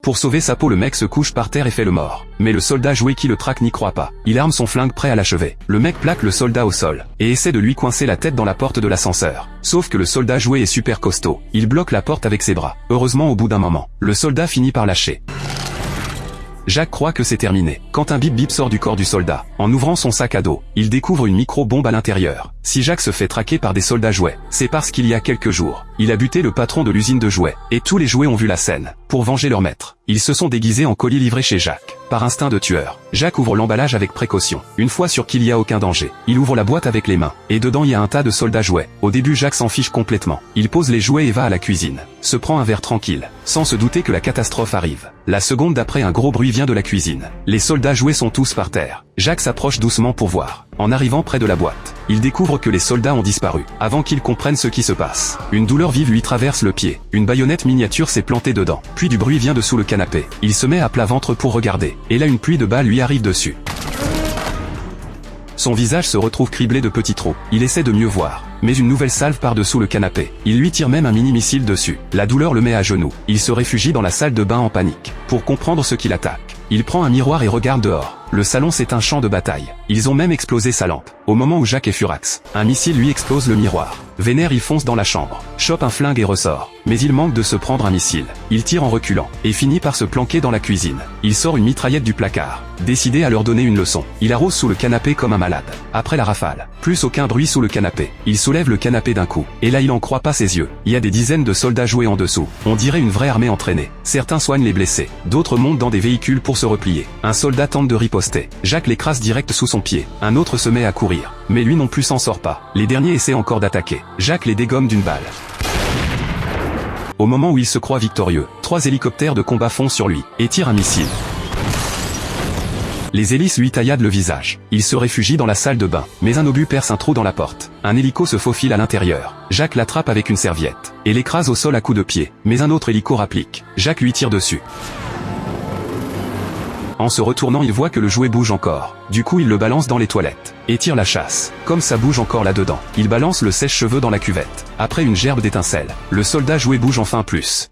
Pour sauver sa peau, le mec se couche par terre et fait le mort. Mais le soldat jouet qui le traque n'y croit pas. Il arme son flingue prêt à l'achever. Le mec plaque le soldat au sol et essaie de lui coincer la tête dans la porte de l'ascenseur. Sauf que le soldat jouet est super costaud. Il bloque la porte avec ses bras. Heureusement, au bout d'un moment, le soldat finit par lâcher. Jacques croit que c'est terminé, quand un bip-bip sort du corps du soldat. En ouvrant son sac à dos, il découvre une micro-bombe à l'intérieur. Si Jacques se fait traquer par des soldats jouets, c'est parce qu'il y a quelques jours, il a buté le patron de l'usine de jouets, et tous les jouets ont vu la scène. Pour venger leur maître, ils se sont déguisés en colis livrés chez Jacques. Par instinct de tueur, Jacques ouvre l'emballage avec précaution. Une fois sûr qu'il n'y a aucun danger, il ouvre la boîte avec les mains, et dedans il y a un tas de soldats jouets. Au début, Jacques s'en fiche complètement. Il pose les jouets et va à la cuisine. Se prend un verre tranquille, sans se douter que la catastrophe arrive. La seconde d'après, un gros bruit vient de la cuisine. Les soldats jouets sont tous par terre. Jacques s'approche doucement pour voir. En arrivant près de la boîte, il découvre que les soldats ont disparu, avant qu'il comprenne ce qui se passe. Une douleur vive lui traverse le pied. Une baïonnette miniature s'est plantée dedans. Puis du bruit vient de sous le canapé. Il se met à plat ventre pour regarder. Et là, une pluie de balles lui arrive dessus. Son visage se retrouve criblé de petits trous. Il essaie de mieux voir. Mais une nouvelle salve par-dessous le canapé. Il lui tire même un mini-missile dessus. La douleur le met à genoux. Il se réfugie dans la salle de bain en panique. Pour comprendre ce qui l'attaque, il prend un miroir et regarde dehors. Le salon, c'est un champ de bataille. Ils ont même explosé sa lampe. Au moment où Jacques est furax, un missile lui explose le miroir. Vénère, il fonce dans la chambre, chope un flingue et ressort. Mais il manque de se prendre un missile. Il tire en reculant, et finit par se planquer dans la cuisine. Il sort une mitraillette du placard, décidé à leur donner une leçon. Il arrose sous le canapé comme un malade. Après la rafale, plus aucun bruit sous le canapé. Il soulève le canapé d'un coup. Et là, il en croit pas ses yeux. Il y a des dizaines de soldats joués en dessous. On dirait une vraie armée entraînée. Certains soignent les blessés. D'autres montent dans des véhicules pour se replier. Un soldat tente de riposter. Jacques l'écrase direct sous son pied. Un autre se met à courir. Mais lui non plus s'en sort pas. Les derniers essaient encore d'attaquer. Jacques les dégomme d'une balle. Au moment où il se croit victorieux, 3 hélicoptères de combat foncent sur lui et tirent un missile. Les hélices lui tailladent le visage. Il se réfugie dans la salle de bain, mais un obus perce un trou dans la porte. Un hélico se faufile à l'intérieur. Jacques l'attrape avec une serviette et l'écrase au sol à coups de pied. Mais un autre hélico rapplique. Jacques lui tire dessus. En se retournant, il voit que le jouet bouge encore. Du coup, il le balance dans les toilettes et tire la chasse. Comme ça bouge encore là-dedans, il balance le sèche-cheveux dans la cuvette. Après une gerbe d'étincelles, le soldat jouet bouge enfin plus.